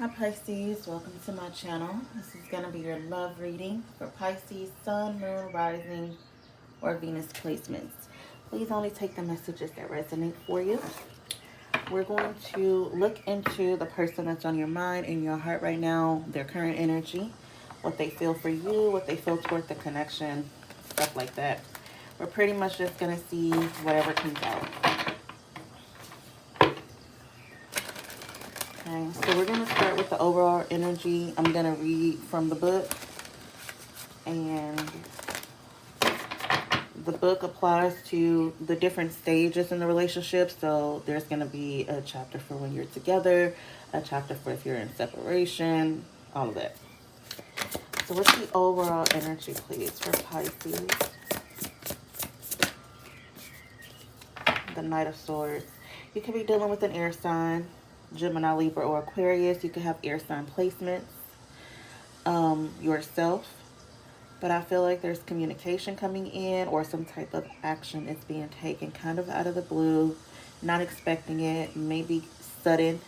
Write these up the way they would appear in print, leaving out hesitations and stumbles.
Hi Pisces, welcome to my channel. This is going to be your love reading for Pisces, Sun, Moon, Rising, or Venus placements. Please only take the messages that resonate for you. We're going to look into the person that's on your mind and your heart right now, their current energy, what they feel for you, what they feel toward the connection, stuff like that. We're pretty much just going to see whatever comes out. Okay, so we're going to start with the overall energy. I'm going to read from the book, and the book applies to the different stages in the relationship. So there's going to be a chapter for when you're together, a chapter for if you're in separation, all of that. So what's the overall energy, please, for Pisces? The Knight of Swords. You could be dealing with an air sign, Gemini, Libra, or Aquarius. You could have air sign placements yourself. But I feel like there's communication coming in, or some type of action is being taken kind of out of the blue, not expecting it, maybe sudden.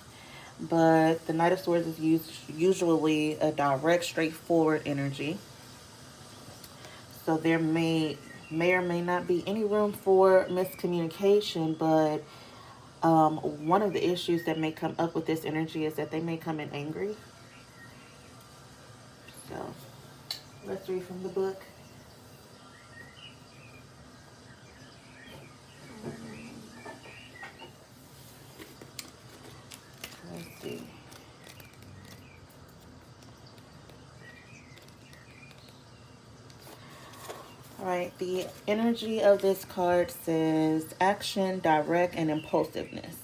But the Knight of Swords is usually a direct, straightforward energy. So there may or may not be any room for miscommunication, but one of the issues that may come up with this energy is that they may come in angry. So let's read from the book. Let's see. All right, the energy of this card says action, direct, and impulsiveness.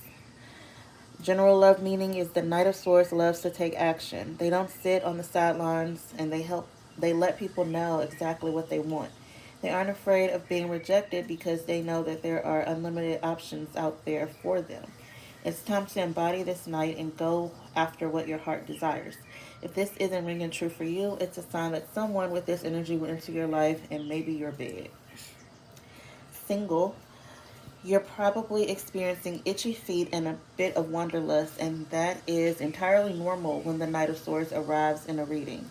General love meaning is the Knight of Swords loves to take action. They don't sit on the sidelines, and they let people know exactly what they want. They aren't afraid of being rejected because they know that there are unlimited options out there for them. It's time to embody this night and go after what your heart desires. If this isn't ringing true for you, it's a sign that someone with this energy went into your life and maybe your bed. Single, you're probably experiencing itchy feet and a bit of wanderlust, and that is entirely normal when the Knight of Swords arrives in a reading.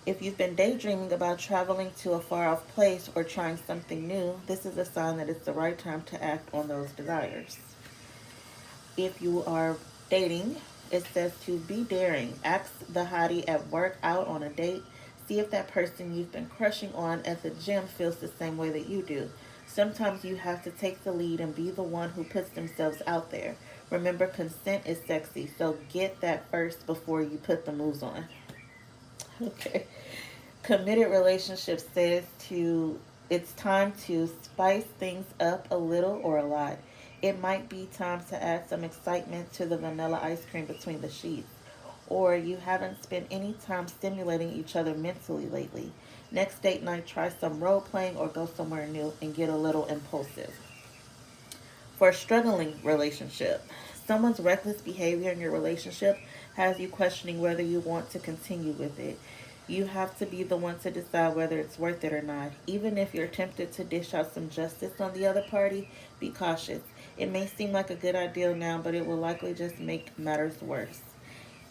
If you've been daydreaming about traveling to a far-off place or trying something new, this is a sign that it's the right time to act on those desires. If you are dating, it says to be daring. Ask the hottie at work out on a date. See if that person you've been crushing on at the gym feels the same way that you do. Sometimes you have to take the lead and be the one who puts themselves out there. Remember, consent is sexy, so get that first before you put the moves on. Okay. Committed relationship says it's time to spice things up a little or a lot. It might be time to add some excitement to the vanilla ice cream between the sheets. Or you haven't spent any time stimulating each other mentally lately. Next date night, try some role playing or go somewhere new and get a little impulsive. For a struggling relationship, someone's reckless behavior in your relationship has you questioning whether you want to continue with it. You have to be the one to decide whether it's worth it or not. Even if you're tempted to dish out some justice on the other party, be cautious. It may seem like a good idea now, but it will likely just make matters worse.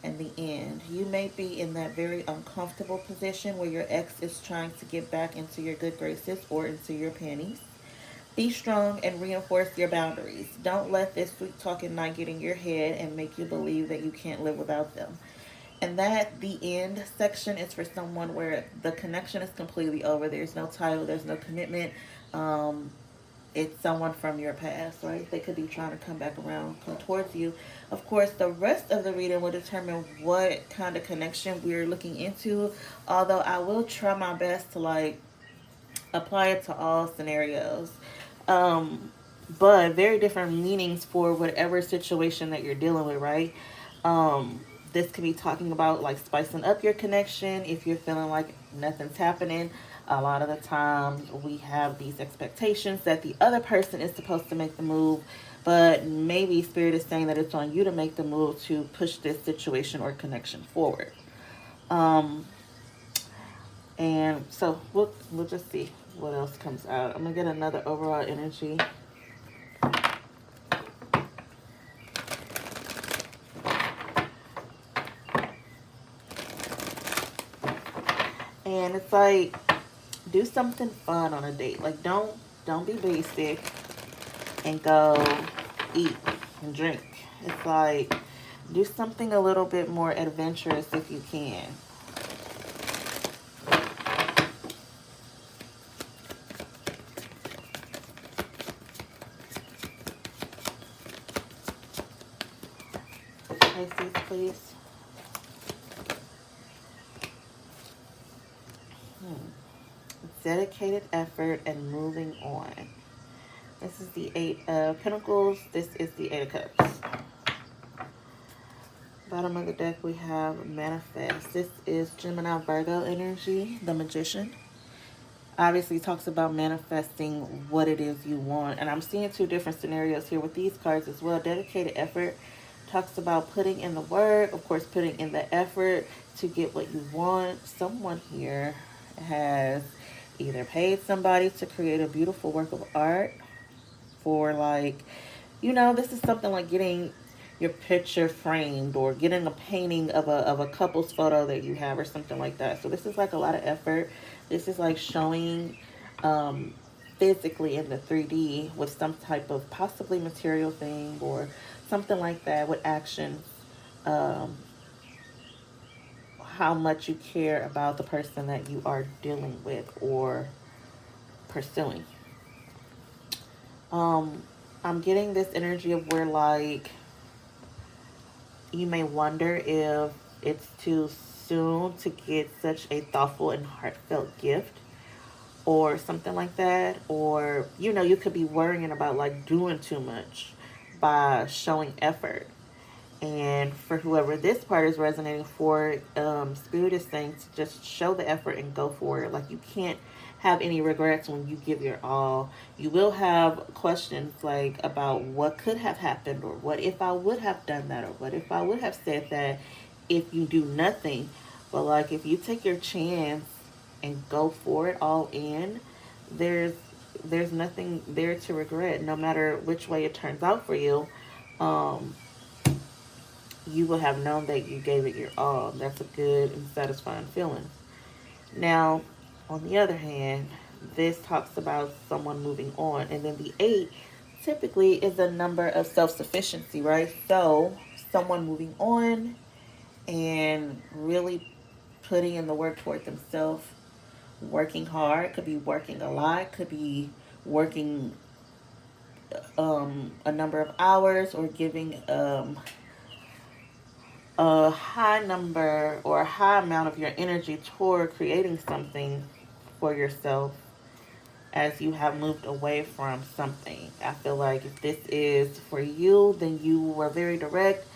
In the end, you may be in that very uncomfortable position where your ex is trying to get back into your good graces or into your panties. Be strong and reinforce your boundaries. Don't let this sweet talking night get in your head and make you believe that you can't live without them. And that the end section is for someone where the connection is completely over. There's no title, there's no commitment. It's someone from your past, right? They could be trying to come back around, come towards you. Of course, the rest of the reading will determine what kind of connection we're looking into. Although I will try my best to apply it to all scenarios. But very different meanings for whatever situation that you're dealing with, right? This could be talking about like spicing up your connection if you're feeling like nothing's happening. A lot of the time we have these expectations that the other person is supposed to make the move, but maybe Spirit is saying that it's on you to make the move to push this situation or connection forward. And so we'll just see what else comes out. I'm gonna get another overall energy. And it's like, do something fun on a date. Like, don't be basic and go eat and drink. It's like, do something a little bit more adventurous if you can. Pisces, please. Dedicated effort and moving on. This is the Eight of Pentacles. This is the Eight of Cups. Bottom of the deck, we have Manifest. This is Gemini Virgo energy, the Magician. Obviously talks about manifesting what it is you want. And I'm seeing two different scenarios here with these cards as well. Dedicated effort talks about putting in the work, of course, putting in the effort to get what you want. Someone here has either paid somebody to create a beautiful work of art for, like, this is something like getting your picture framed or getting a painting of a couple's photo that you have or something like that. So this is like a lot of effort. This is like showing physically in the 3D with some type of possibly material thing or something like that with action. Um, how much you care about the person that you are dealing with or pursuing. I'm getting this energy of where, like, you may wonder if it's too soon to get such a thoughtful and heartfelt gift or something like that. Or, you could be worrying about, like, doing too much by showing effort. And for whoever this part is resonating for, Spirit is saying to just show the effort and go for it. Like, you can't have any regrets when you give your all. You will have questions like about what could have happened, or what if I would have done that, or what if I would have said that, if you do nothing. But, like, if you take your chance and go for it all in, there's nothing there to regret, no matter which way it turns out for you. You will have known that you gave it your all. That's a good and satisfying feeling. Now, on the other hand, this talks about someone moving on. And then the 8 typically is a number of self-sufficiency, right? So, someone moving on and really putting in the work toward themselves, working hard, could be working a lot, could be working a number of hours, or giving a high number or a high amount of your energy toward creating something for yourself as you have moved away from something. I feel like if this is for you, then you were very direct,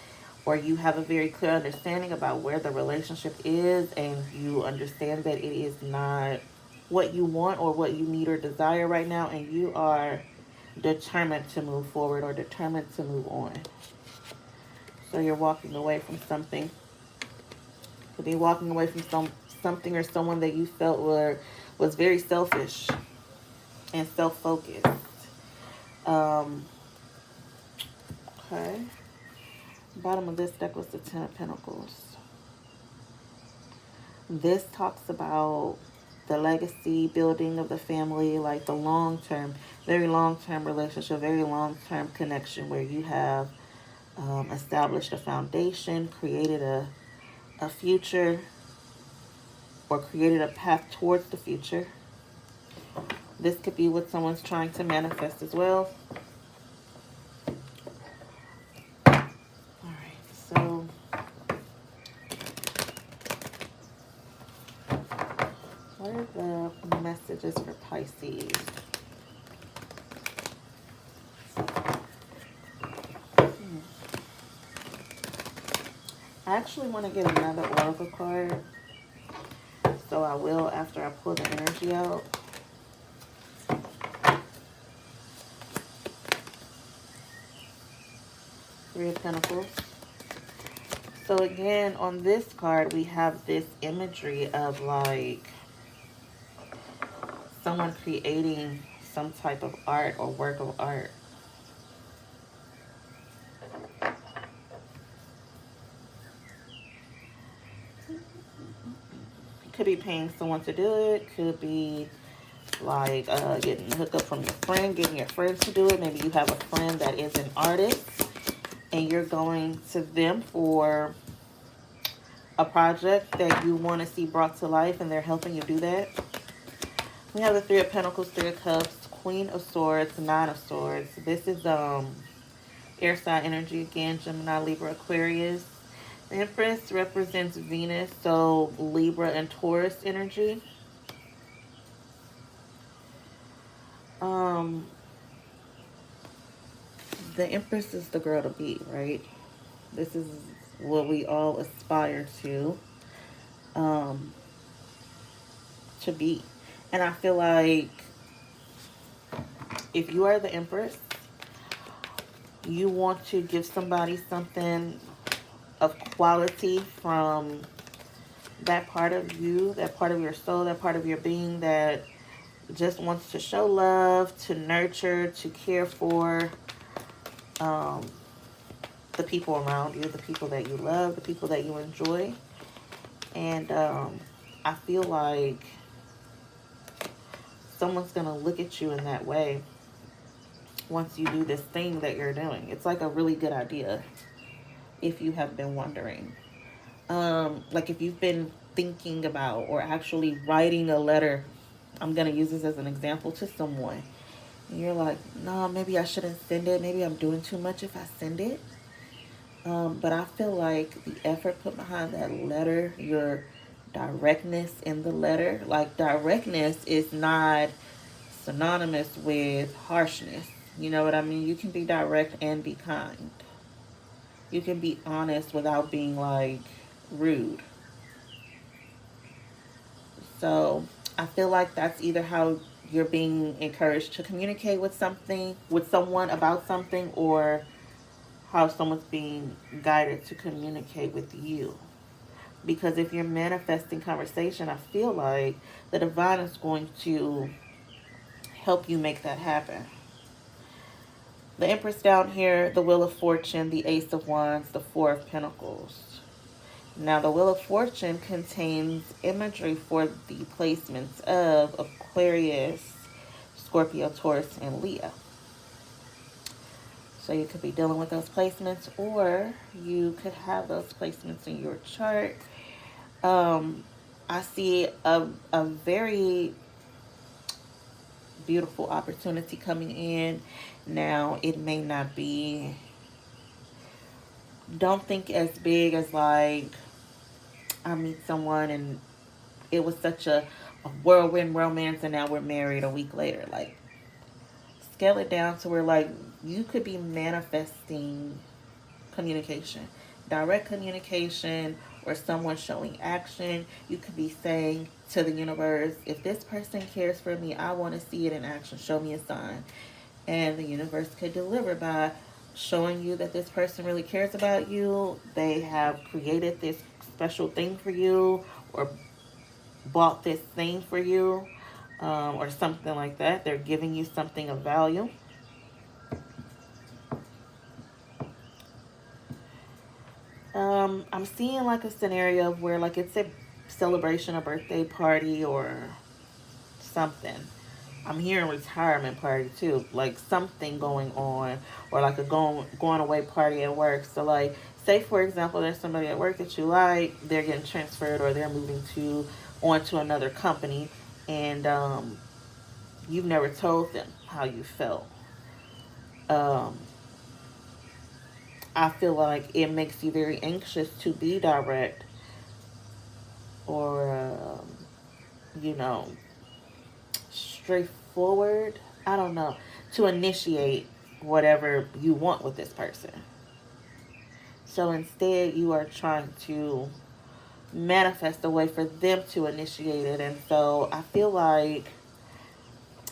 or you have a very clear understanding about where the relationship is, and you understand that it is not what you want or what you need or desire right now, and you are determined to move forward or determined to move on. So you're walking away from something. Could be walking away from something or someone that you felt was very selfish and self-focused. Um, okay. Bottom of this deck was the Ten of Pentacles. This talks about the legacy building of the family, like the long-term, very long-term relationship, very long-term connection where you have established a foundation, created a future, or created a path towards the future. This could be what someone's trying to manifest as well. Alright, so what are the messages for Pisces? I actually want to get another oracle card, so I will after I pull the energy out. Three of Pentacles. So again, on this card, we have this imagery of, like, someone creating some type of art or work of art. Could be paying someone to do it. Could be like getting hooked up from your friend, getting your friends to do it. Maybe you have a friend that is an artist and you're going to them for a project that you want to see brought to life and they're helping you do that. We have the Three of Pentacles, Three of Cups, Queen of Swords, Nine of Swords. This is air sign energy again, Gemini, Libra, Aquarius. The Empress represents Venus, so Libra and Taurus energy. Um, the Empress is the girl to be, right? This is what we all aspire um, to be. And I feel like if you are the Empress, you want to give somebody something of quality from that part of you, that part of your soul, that part of your being that just wants to show love, to nurture, to care for the people around you, the people that you love, the people that you enjoy. And I feel like someone's going to look at you in that way once you do this thing that you're doing. It's like a really good idea if you have been wondering. Like if you've been thinking about or actually writing a letter, I'm going to use this as an example to someone. And you're like, no, maybe I shouldn't send it. Maybe I'm doing too much if I send it. But I feel like the effort put behind that letter, your directness in the letter, like directness is not synonymous with harshness. You know what I mean? You can be direct and be kind. You can be honest without being like rude. So I feel like that's either how you're being encouraged to communicate with something, with someone about something, or how someone's being guided to communicate with you. Because if you're manifesting conversation, I feel like the divine is going to help you make that happen. The Empress down here, the Wheel of Fortune, the Ace of Wands, the Four of Pentacles. Now, the Wheel of Fortune contains imagery for the placements of Aquarius, Scorpio, Taurus, and Leo. So you could be dealing with those placements, or you could have those placements in your chart. I see a very beautiful opportunity coming in. Now, it may not be, don't think as big as like I meet someone and it was such a whirlwind romance and now we're married a week later. Like, scale it down to where like you could be manifesting communication, direct communication, or someone showing action. You could be saying to the universe, if this person cares for me, I want to see it in action. Show me a sign. And the universe could deliver by showing you that this person really cares about you. They have created this special thing for you or bought this thing for you, or something like that. They're giving you something of value. I'm seeing like a scenario where like it's a celebration, a birthday party or something. I'm hearing retirement party too, like something going on, or like a going away party at work. So like, say for example, there's somebody at work that you like, they're getting transferred or they're moving to on to another company, and you've never told them how you felt. Um, I feel like it makes you very anxious to be direct or, you know, straightforward. I don't know. To initiate whatever you want with this person. So instead, you are trying to manifest a way for them to initiate it. And so I feel like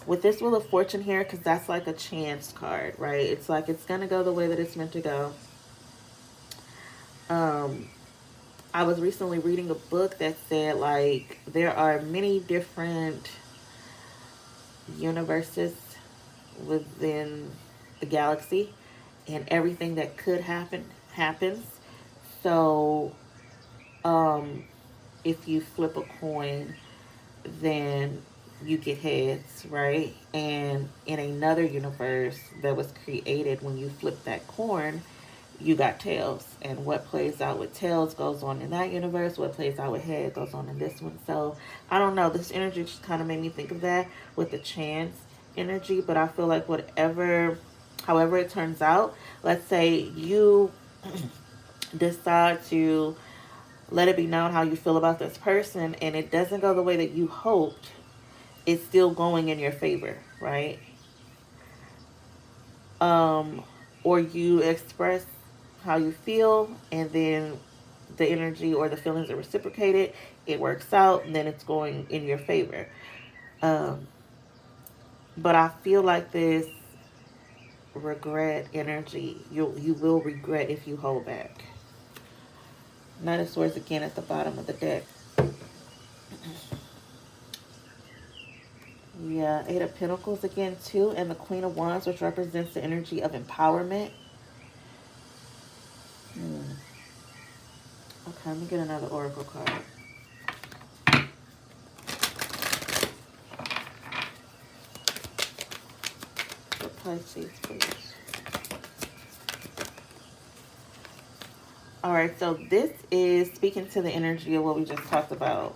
with this Wheel of Fortune here, because that's like a chance card, right? It's like it's going to go the way that it's meant to go. Um, I was recently reading a book that said like there are many different universes within the galaxy, and everything that could happen happens. So if you flip a coin, then you get heads, right? And in another universe that was created when you flip that coin, you got tails. And what plays out with tails goes on in that universe. What plays out with head goes on in this one. So I don't know. This energy just kind of made me think of that with the chance energy. But I feel like however it turns out, let's say you decide to let it be known how you feel about this person and it doesn't go the way that you hoped, it's still going in your favor, right? um or you express how you feel and then the energy or the feelings are reciprocated, it works out, and then it's going in your favor. um but I feel like this regret energy, you will regret if you hold back. Knight of Swords again at the bottom of the deck. Yeah, Eight of Pentacles again too, and the Queen of Wands, which represents the energy of empowerment. Okay, let me get another oracle card. For Pisces, please. All right, so this is speaking to the energy of what we just talked about.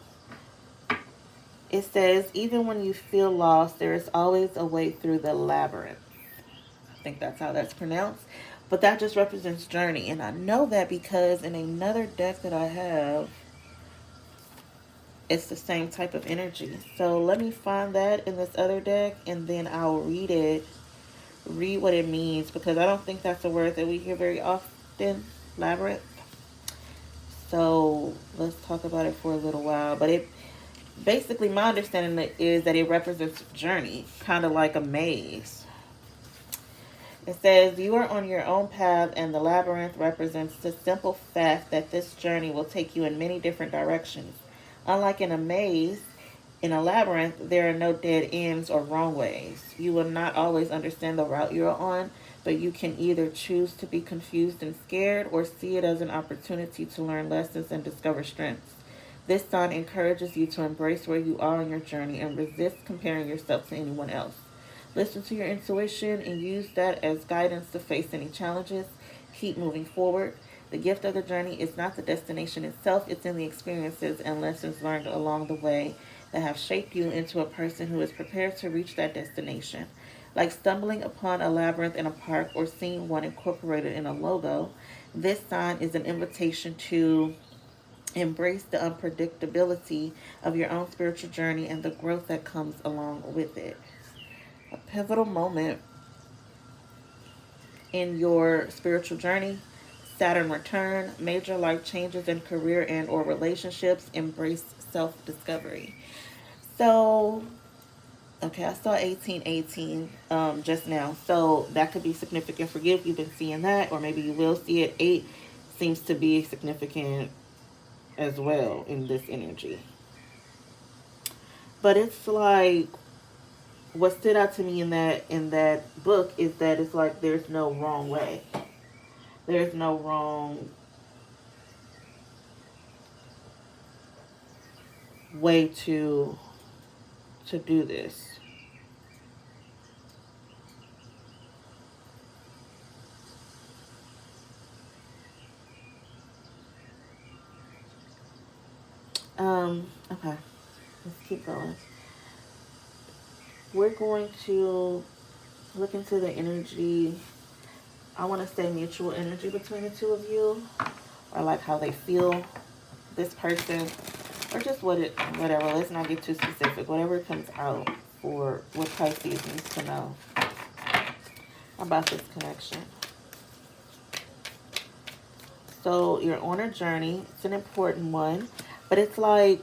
It says, even when you feel lost, there is always a way through the labyrinth. I think that's how that's pronounced. But that just represents journey. And I know that because in another deck that I have, it's the same type of energy. So let me find that in this other deck and then I'll read what it means, because I don't think that's a word that we hear very often, labyrinth. So let's talk about it for a little while. But it basically, my understanding is that it represents journey, kind of like a maze. It says, you are on your own path, and the labyrinth represents the simple fact that this journey will take you in many different directions. Unlike in a maze, in a labyrinth, there are no dead ends or wrong ways. You will not always understand the route you are on, but you can either choose to be confused and scared or see it as an opportunity to learn lessons and discover strengths. This sign encourages you to embrace where you are on your journey and resist comparing yourself to anyone else. Listen to your intuition and use that as guidance to face any challenges. Keep moving forward. The gift of the journey is not the destination itself, it's in the experiences and lessons learned along the way that have shaped you into a person who is prepared to reach that destination. Like stumbling upon a labyrinth in a park or seeing one incorporated in a logo, this sign is an invitation to embrace the unpredictability of your own spiritual journey and the growth that comes along with it. A pivotal moment in your spiritual journey, Saturn return, major life changes in career and or relationships, embrace self-discovery. So, okay, I saw 1818 just now. So that could be significant for you if you've been seeing that, or maybe you will see it. 8 seems to be significant as well in this energy. But it's like, what stood out to me in that book is that it's like there's no wrong way. There's no wrong way to do this. Okay, let's keep going. We're going to look into the energy. I want to say mutual energy between the two of you, or like how they feel this person, or just whatever. Let's not get too specific. Whatever comes out for what Pisces needs to know about this connection. So you're on a journey. It's an important one, but it's like,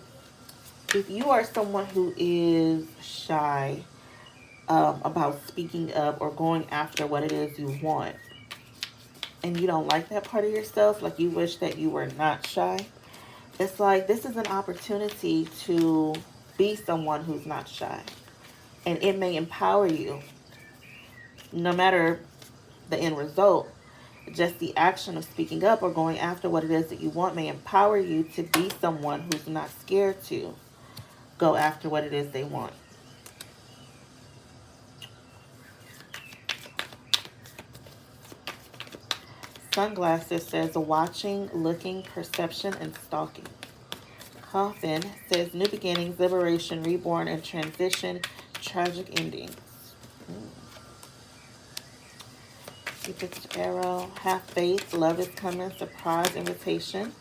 if you are someone who is shy about speaking up or going after what it is you want, and you don't like that part of yourself, like you wish that you were not shy, it's like this is an opportunity to be someone who's not shy. And it may empower you, no matter the end result. Just the action of speaking up or going after what it is that you want may empower you to be someone who's not scared to go after what it is they want. Sunglasses says watching, looking, perception, and stalking. Coffin says new beginnings, liberation, reborn, and transition, tragic endings. Cupid's arrow, have faith, love is coming, surprise, invitation,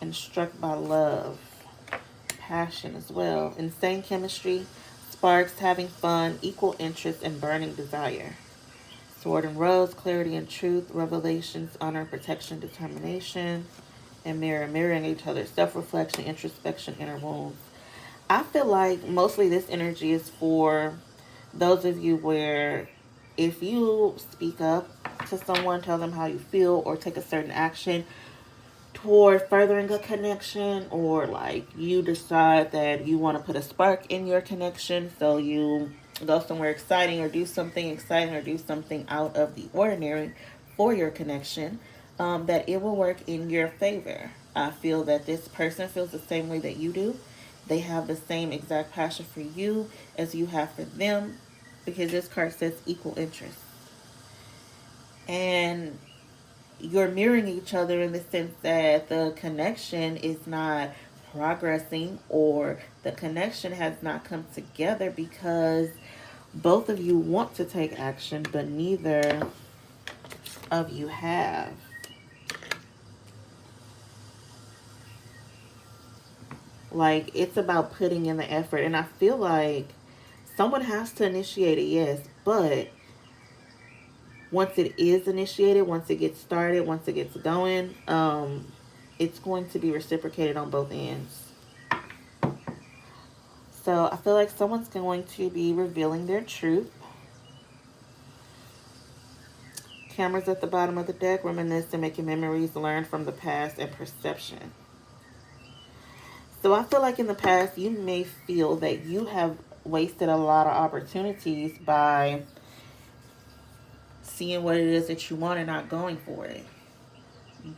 and struck by love. Passion as well. Insane chemistry, sparks, having fun, equal interest, and burning desire. Sword and rose, clarity and truth, revelations, honor, protection, determination, and mirroring each other, self-reflection, introspection, inner wounds. I feel like mostly this energy is for those of you where if you speak up to someone, tell them how you feel, or take a certain action toward furthering a connection, or like you decide that you want to put a spark in your connection, so you go somewhere exciting or do something exciting or do something out of the ordinary for your connection, that it will work in your favor. I feel that this person feels the same way that you do. They have the same exact passion for you as you have for them, because this card says equal interest. And you're mirroring each other in the sense that the connection is not progressing, or the connection has not come together because both of you want to take action, but neither of you have. Like, it's about putting in the effort. And I feel like someone has to initiate it, yes, but once it is initiated, once it gets started, once it gets going, it's going to be reciprocated on both ends. So I feel like someone's going to be revealing their truth. Cameras at the bottom of the deck, reminiscing, making memories, learn from the past, and perception. So I feel like in the past, you may feel that you have wasted a lot of opportunities by seeing what it is that you want and not going for it.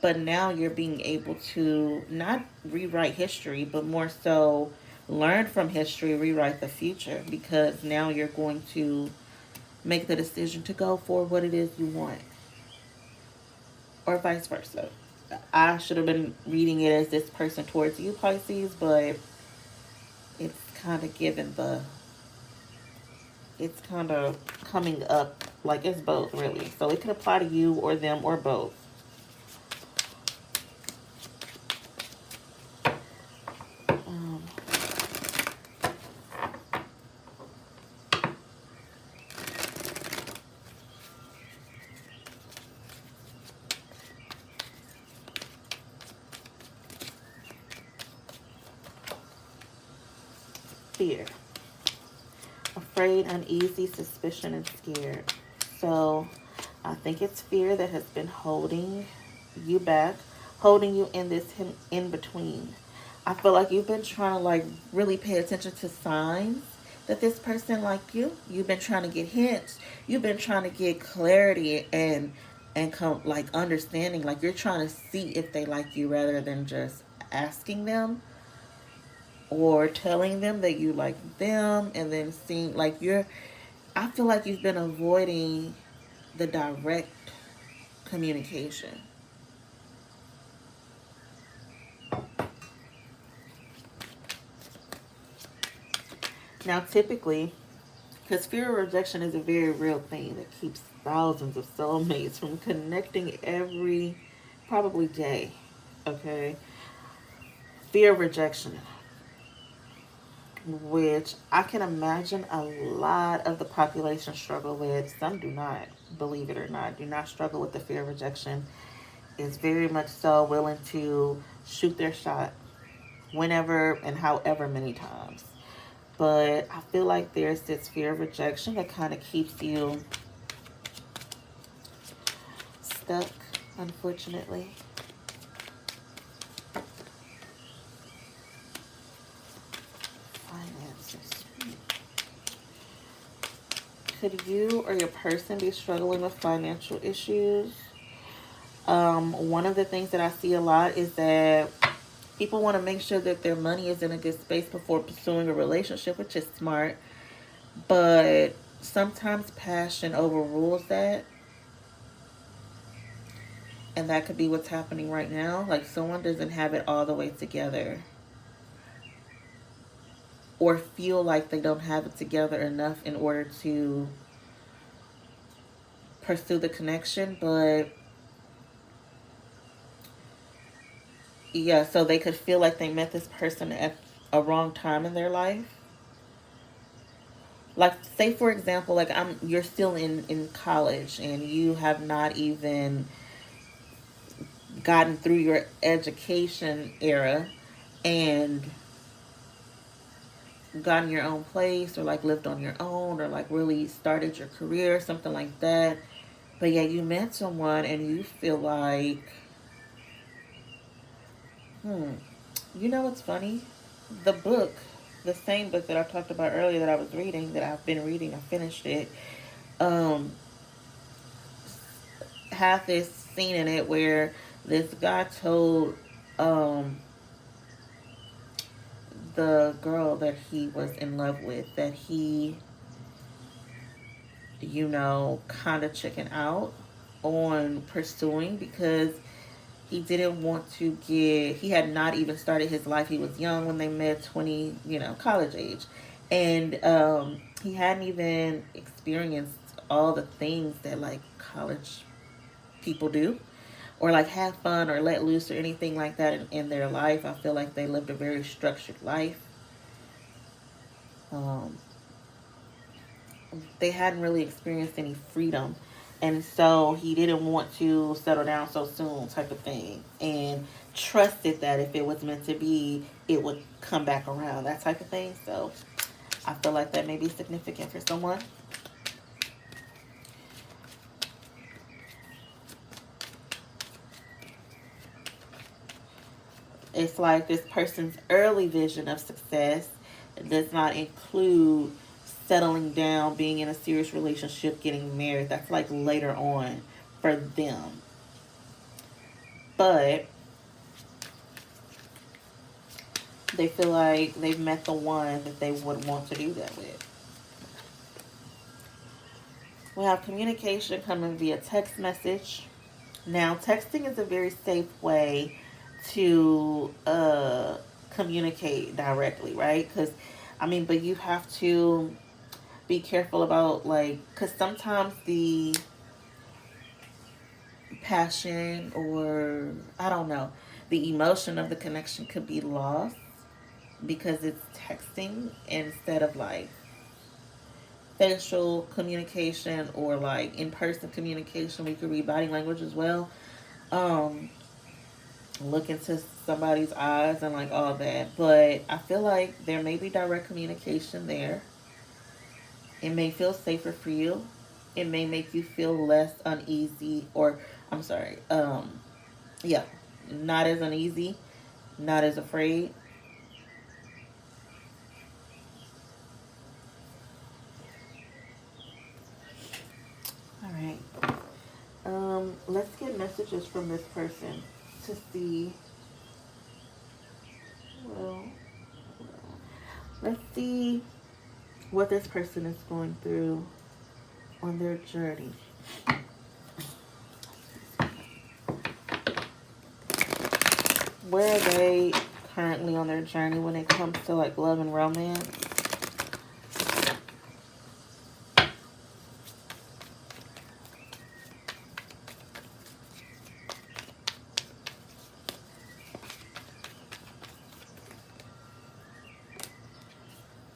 But now you're being able to not rewrite history, but more so learn from history, rewrite the future, because now you're going to make the decision to go for what it is you want, or vice versa. I should have been reading it as this person towards you, Pisces, but it's kind of given the, it's kind of coming up like it's both, really. So it could apply to you or them or both. Fear. Afraid, uneasy, suspicion, and scared. So I think it's fear that has been holding you back, holding you in this in between. I feel like you've been trying to like really pay attention to signs that this person like you. You've been trying to get hints. You've been trying to get clarity and come like understanding. Like you're trying to see if they like you rather than just asking them or telling them that you like them, and then seeing like you're, I feel like you've been avoiding the direct communication. Now typically, because fear of rejection is a very real thing that keeps thousands of soulmates from connecting every probably day, okay? Fear of rejection, which I can imagine a lot of the population struggle with. Some do not, believe it or not, do not struggle with the fear of rejection. Is very much so willing to shoot their shot whenever and however many times. But I feel like there's this fear of rejection that kind of keeps you stuck, unfortunately. Finances. Could you or your person be struggling with financial issues? One of the things that I see a lot is that people want to make sure that their money is in a good space before pursuing a relationship, which is smart. But sometimes passion overrules that. And that could be what's happening right now. Like someone doesn't have it all the way together, or feel like they don't have it together enough in order to pursue the connection. But yeah, so they could feel like they met this person at a wrong time in their life. Like say for example, like you're still in college and you have not even gotten through your education era and gotten your own place, or like lived on your own, or like really started your career, something like that. But yeah, you met someone and you feel like, hmm, you know what's funny? The book, the same book that I talked about earlier that I was reading, that I've been reading, I finished it, um, had this scene in it where this guy told um, the girl that he was in love with that he, kind of chicken out on pursuing, because he didn't want to he had not even started his life. He was young when they met, 20, college age. And he hadn't even experienced all the things that like college people do, or like have fun or let loose or anything like that in their life. I feel like they lived a very structured life. Um, they hadn't really experienced any freedom, and so he didn't want to settle down so soon, type of thing, and trusted that if it was meant to be, it would come back around, that type of thing. So I feel like that may be significant for someone. It's like this person's early vision of success does not include settling down, being in a serious relationship, getting married. That's like later on for them. But they feel like they've met the one that they would want to do that with. We have communication coming via text message. Now, texting is a very safe way to communicate directly, right? Because, but you have to be careful about, like, because sometimes the passion, or I don't know, the emotion of the connection could be lost because it's texting instead of like facial communication, or like in-person communication. We could read body language as well. Um, look into somebody's eyes and like all that. But I feel like there may be direct communication there. It may feel safer for you. It may make you feel less uneasy, or I'm sorry, yeah, not as uneasy, not as afraid. All right. Let's get messages from this person to see. Well, let's see what this person is going through on their journey. Where are they currently on their journey when it comes to like love and romance?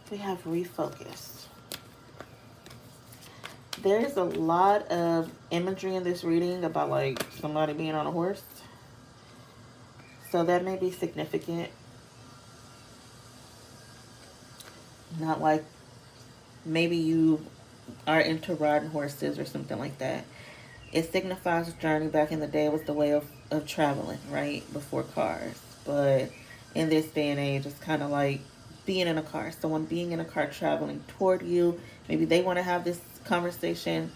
We have refocus. There's a lot of imagery in this reading about like somebody being on a horse. So that may be significant. Not like maybe you are into riding horses or something like that. It signifies a journey. Back in the day, it was the way of traveling, right? Before cars. But in this day and age, it's kind of like being in a car. Someone being in a car traveling toward you. Maybe they want to have this conversation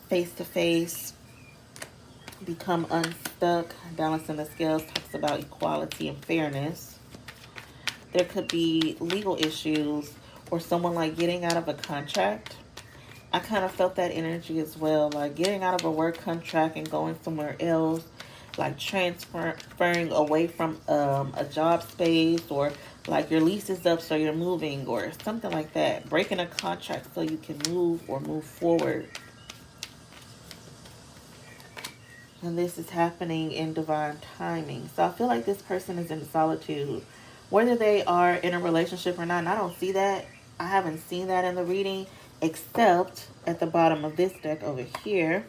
face to face. become unstuck. Balancing the scales talks about equality and fairness. There could be legal issues or someone like getting out of a contract. I kind of felt that energy as well, like getting out of a work contract and going somewhere else, like transferring away from a job space, or like your lease is up so you're moving or something like that. Breaking a contract so you can move or move forward. And this is happening in divine timing. So I feel like this person is in solitude. Whether they are in a relationship or not, and I don't see that. I haven't seen that in the reading, except at the bottom of this deck over here.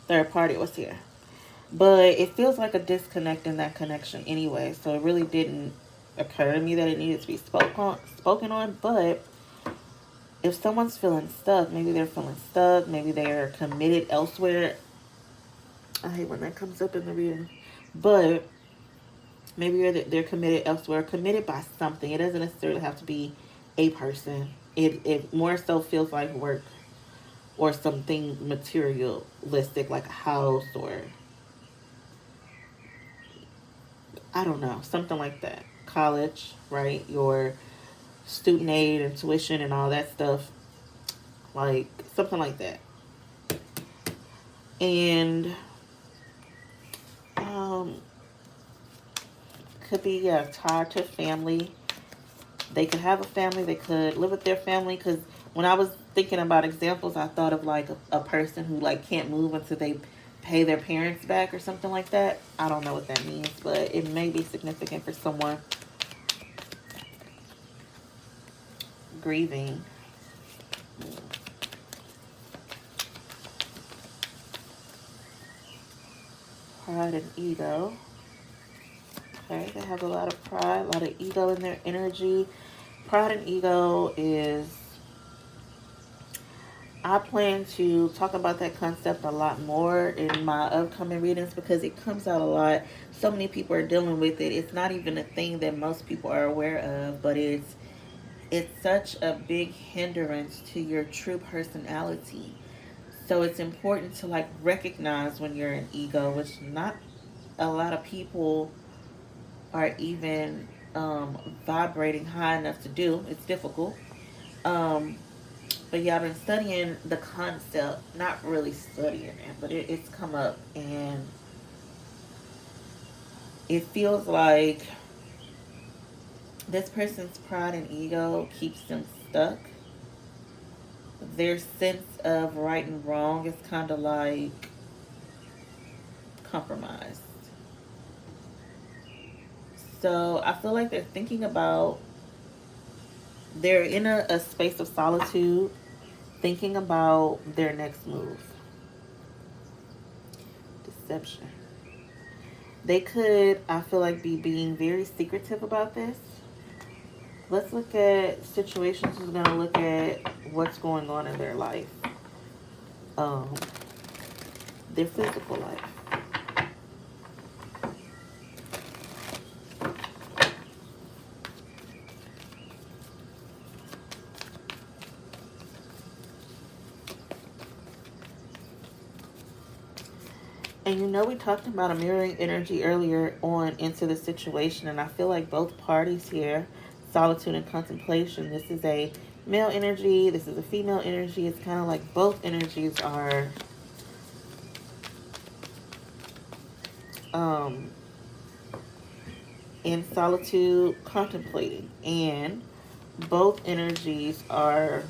Third party was here. But it feels like a disconnect in that connection anyway. So it really didn't occur to me that it needed to be spoken on. But if someone's feeling stuck, maybe they're feeling stuck, maybe they're committed elsewhere. I hate when that comes up in the reading. But maybe they're committed elsewhere, committed by something. It doesn't necessarily have to be a person. It more so feels like work or something materialistic, like a house, or I don't know, something like that. College, right? Your student aid and tuition and all that stuff. Like something like that. And could be, yeah, tied to family. They could have a family. They could live with their family. Because when I was thinking about examples, I thought of like a person who like can't move until they pay their parents back or something like that. I don't know what that means, but it may be significant for someone grieving. Pride and ego. Okay, they have a lot of pride, a lot of ego in their energy. Pride and ego is, I plan to talk about that concept a lot more in my upcoming readings because it comes out a lot. So many people are dealing with it. It's not even a thing that most people are aware of, but it's such a big hindrance to your true personality. So it's important to like recognize when you're an ego, which not a lot of people are even vibrating high enough to do. It's difficult. Um, but yeah, I've been studying the concept, not really studying it, but it's come up, and it feels like this person's pride and ego keeps them stuck. Their sense of right and wrong is kind of like compromised. So I feel like they're thinking about, they're in a space of solitude, thinking about their next move. Deception. They could, I feel like, be being very secretive about this. Let's look at situations. We're going to look at what's going on in their life. Um, their physical life. And you know, we talked about a mirroring energy earlier on into the situation, and I feel like both parties here, solitude and contemplation, this is a male energy, this is a female energy. It's kind of like both energies are in solitude contemplating, and both energies are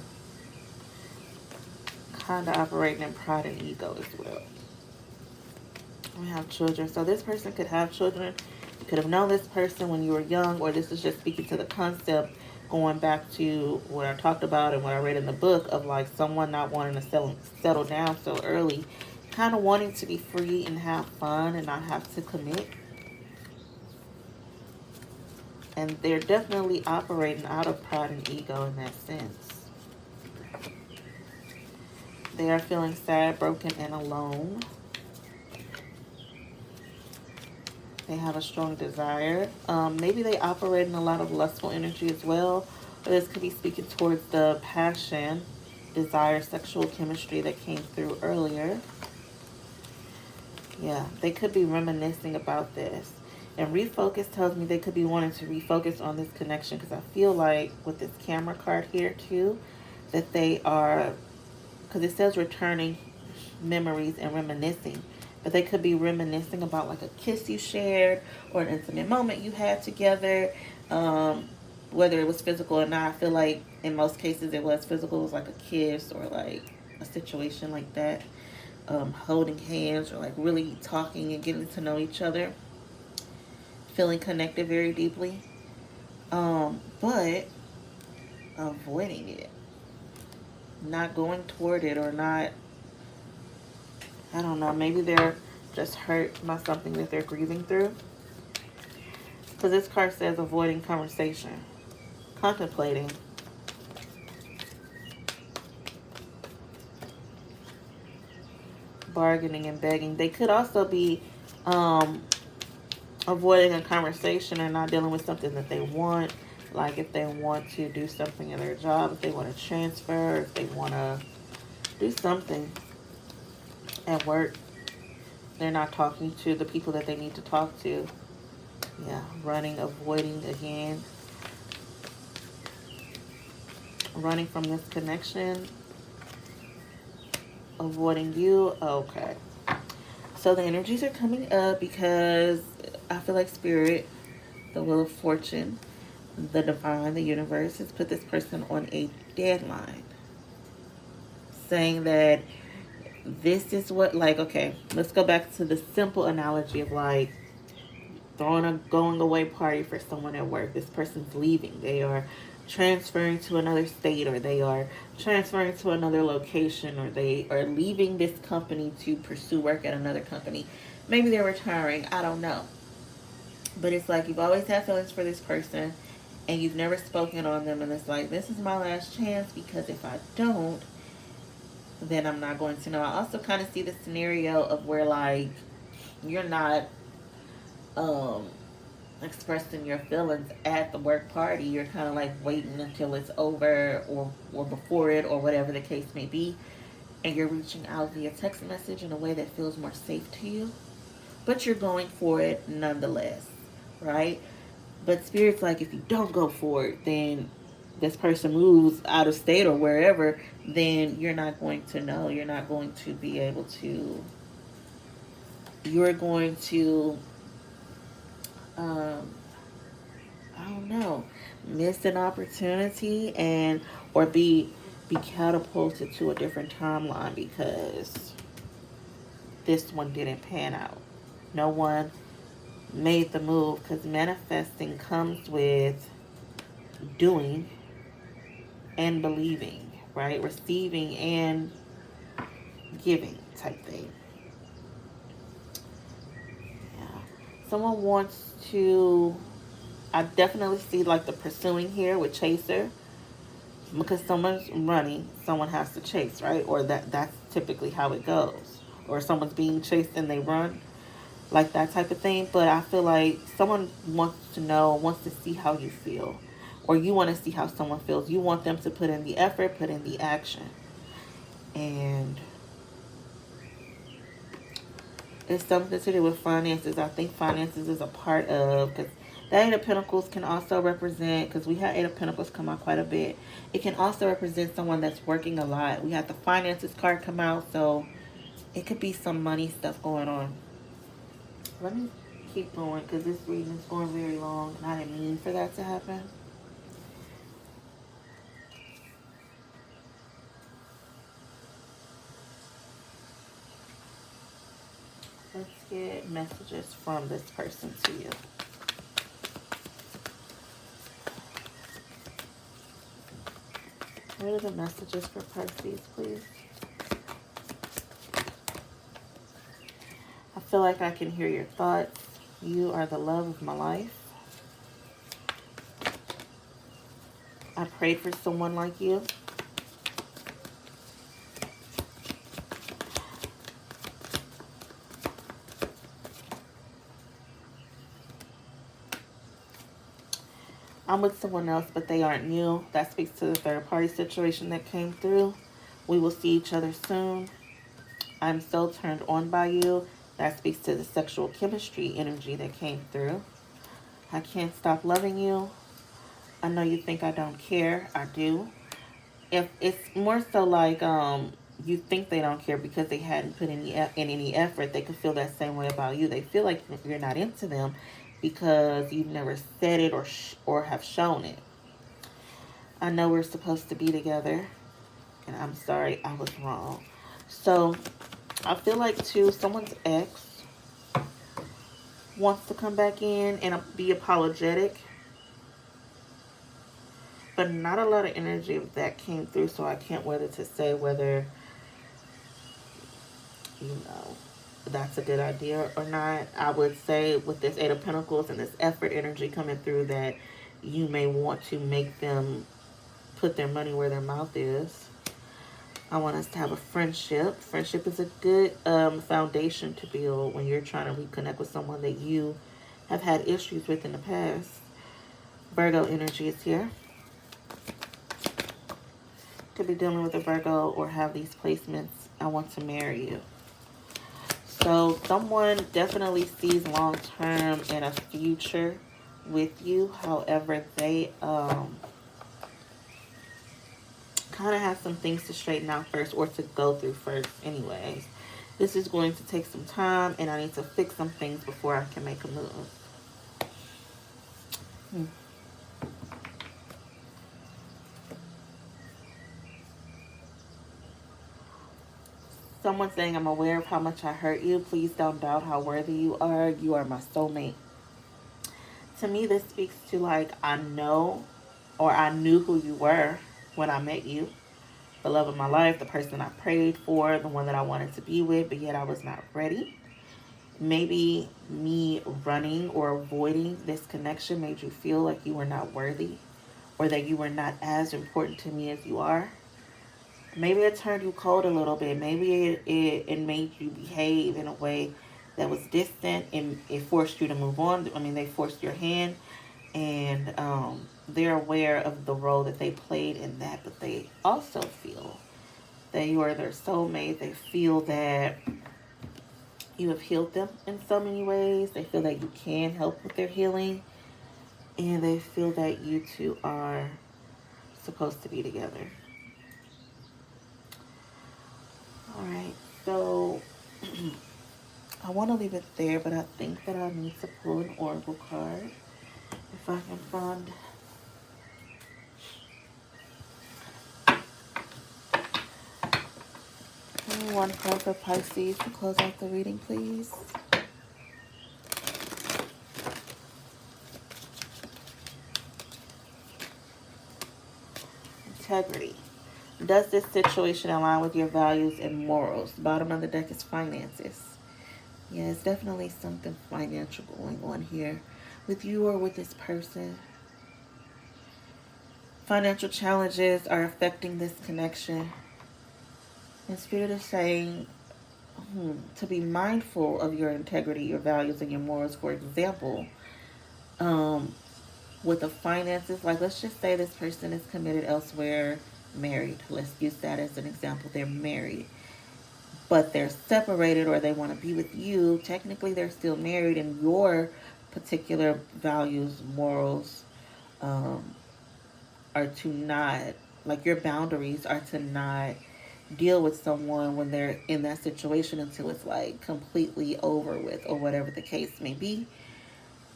kind of operating in pride and ego as well. We have children. So this person could have children. You could have known this person when you were young, or this is just speaking to the concept, going back to what I talked about and what I read in the book of like someone not wanting to settle down so early, kind of wanting to be free and have fun and not have to commit. And they're definitely operating out of pride and ego in that sense. They are feeling sad, broken, and alone. They have a strong desire. Maybe they operate in a lot of lustful energy as well. Or this could be speaking towards the passion, desire, sexual chemistry that came through earlier. Yeah, they could be reminiscing about this. And refocus tells me they could be wanting to refocus on this connection, because I feel like with this camera card here too, that they are, because it says returning memories and reminiscing, but they could be reminiscing about like a kiss you shared or an intimate moment you had together, um, whether it was physical or not. I feel like in most cases it was physical. It was like a kiss or like a situation like that, holding hands or like really talking and getting to know each other, feeling connected very deeply, but avoiding it, not going toward it, or not, I don't know, maybe they're just hurt by something that they're grieving through. Because this card says avoiding conversation, contemplating, bargaining, and begging. They could also be um, avoiding a conversation or not dealing with something that they want. Like if they want to do something in their job, if they want to transfer, if they want to do something at work, they're not talking to the people that they need to talk to. Yeah, running, avoiding again, running from this connection, avoiding you. Okay. So the energies are coming up because I feel like spirit, the wheel of fortune, the divine, the universe has put this person on a deadline. Saying that this is what, like, okay, let's go back to the simple analogy of like throwing a going away party for someone at work. This person's leaving. They are transferring to another state, or they are transferring to another location, or they are leaving this company to pursue work at another company. Maybe they're retiring. I don't know. But it's like you've always had feelings for this person and you've never spoken on them. And it's like, this is my last chance, because if I don't, then I'm not going to know. I also kind of see the scenario of where like you're not um expressing your feelings at the work party. You're kind of like waiting until it's over, or before it, or whatever the case may be, and you're reaching out via text message in a way that feels more safe to you, but you're going for it nonetheless, right? But spirit's like, if you don't go for it, then this person moves out of state or wherever, then you're not going to know. You're not going to be able to, you're going to um I don't know, miss an opportunity, and or be catapulted to a different timeline because this one didn't pan out. No one made the move, because manifesting comes with doing and believing, right? Receiving and giving type thing. Yeah. Someone wants to, I definitely see like the pursuing here with chaser, because someone's running, someone has to chase, right? Or that's typically how it goes. Or someone's being chased and they run, like that type of thing. But I feel like someone wants to know, wants to see how you feel, or you want to see how someone feels. You want them to put in the effort, put in the action, and it's something to do with finances. I think finances is a part of, because the Eight of Pentacles can also represent, because we had Eight of Pentacles come out quite a bit. It can also represent someone that's working a lot. We had the finances card come out, so it could be some money stuff going on. Let me keep going, because this reading is going very long, and I didn't mean for that to happen. Let's get messages from this person to you. What are the messages for Pisces, please? I feel like I can hear your thoughts. You are the love of my life. I prayed for someone like you. I'm with someone else, but they aren't you. That speaks to the third party situation that came through. We will see each other soon. I'm so turned on by you, That speaks to the sexual chemistry energy that came through. I can't stop loving you. I know you think I don't care. I do. If it's more so like you think they don't care because they hadn't put in any effort, they could feel that same way about you. They feel like you're not into them because you've never said it or have shown it. I know we're supposed to be together, and I'm sorry I was wrong. So I feel like too, someone's ex wants to come back in and be apologetic, but not a lot of energy of that came through. So I can't whether to say whether, you know, that's a good idea or not. I would say with this Eight of Pentacles and this effort energy coming through that you may want to make them put their money where their mouth is. I want us to have a friendship. Friendship is a good foundation to build when you're trying to reconnect with someone that you have had issues with in the past. Virgo energy is here. Could be dealing with a Virgo or have these placements. I want to marry you. So someone definitely sees long term and a future with you. However, they kind of have some things to straighten out first or to go through first anyways. This is going to take some time and I need to fix some things before I can make a move. Someone saying, I'm aware of how much I hurt you. Please don't doubt how worthy you are. You are my soulmate. To me, this speaks to like, I know or I knew who you were when I met you. The love of my life, the person I prayed for, the one that I wanted to be with, but yet I was not ready. Maybe me running or avoiding this connection made you feel like you were not worthy or that you were not as important to me as you are. Maybe it turned you cold a little bit. Maybe it made you behave in a way that was distant and it forced you to move on. I mean, they forced your hand and they're aware of the role that they played in that, but they also feel that you are their soulmate. They feel that you have healed them in so many ways. They feel that you can help with their healing. And they feel that you two are supposed to be together. All right, so I want to leave it there, but I think that I need to pull an oracle card if I can find. One card for Pisces to close out the reading, please. Integrity. Does this situation align with your values and morals? The bottom of the deck is finances. Yeah, it's definitely something financial going on here with you or with this person. Financial challenges are affecting this connection. And Spirit is saying to be mindful of your integrity, your values, and your morals. For example, with the finances, like let's just say this person is committed elsewhere, married. Let's use that as an example. They're married, but they're separated or they want to be with you. Technically, they're still married, and your particular values, morals, are to not, like your boundaries are to not deal with someone when they're in that situation until it's like completely over with or whatever the case may be.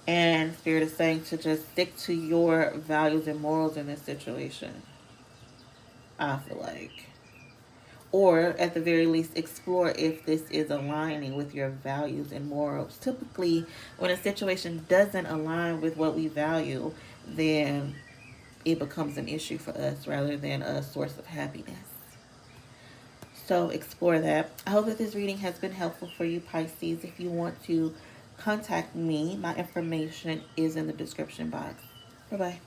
And Spirit is saying to just stick to your values and morals in this situation, I feel like. Or at the very least, explore if this is aligning with your values and morals. Typically, when a situation doesn't align with what we value, then it becomes an issue for us rather than a source of happiness. So explore that. I hope that this reading has been helpful for you, Pisces. If you want to contact me, my information is in the description box. Bye-bye.